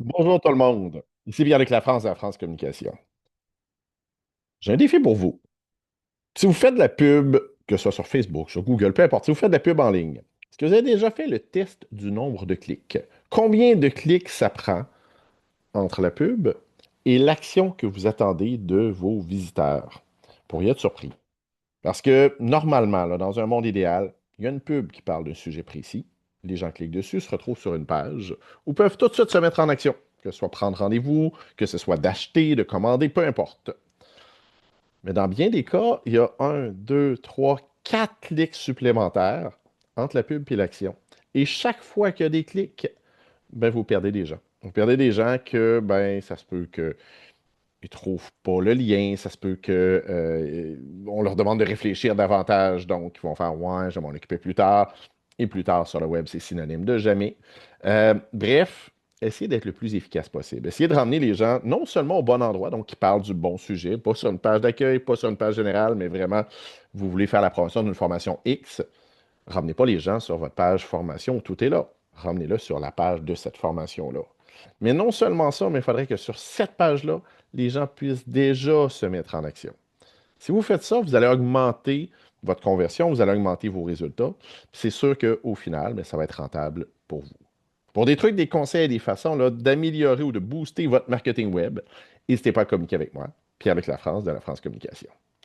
Bonjour tout le monde. Ici Pierre-Luc Lafrance de la France Communication. J'ai un défi pour vous. Si vous faites de la pub, que ce soit sur Facebook, sur Google, peu importe, si vous faites de la pub en ligne, est-ce que vous avez déjà fait le test du nombre de clics? Combien de clics ça prend entre la pub et l'action que vous attendez de vos visiteurs? Vous pourriez être surpris. Parce que normalement, là, dans un monde idéal, il y a une pub qui parle d'un sujet précis. Les gens cliquent dessus, se retrouvent sur une page ou peuvent tout de suite se mettre en action, que ce soit prendre rendez-vous, que ce soit d'acheter, de commander, peu importe. Mais dans bien des cas, il y a un, deux, trois, quatre clics supplémentaires entre la pub et l'action. Et chaque fois qu'il y a des clics, ben, vous perdez des gens. Vous perdez des gens que, ben, ça se peut que ils trouvent pas le lien, ça se peut que on leur demande de réfléchir davantage, donc ils vont faire ouais, je vais m'en occuper plus tard. Et plus tard sur le web, c'est synonyme de jamais. Bref, essayez d'être le plus efficace possible. Essayez de ramener les gens non seulement au bon endroit, donc qui parlent du bon sujet, pas sur une page d'accueil, pas sur une page générale, mais vraiment, vous voulez faire la promotion d'une formation X, ramenez pas les gens sur votre page formation où tout est là. Ramenez-le sur la page de cette formation-là. Mais non seulement ça, mais il faudrait que sur cette page-là, les gens puissent déjà se mettre en action. Si vous faites ça, vous allez augmenter votre conversion, vous allez augmenter vos résultats. C'est sûr qu'au final, ben, ça va être rentable pour vous. Pour des trucs, des conseils et des façons d'améliorer ou de booster votre marketing web, n'hésitez pas à communiquer avec moi, Pierre-Luc Lafrance de la France Communication.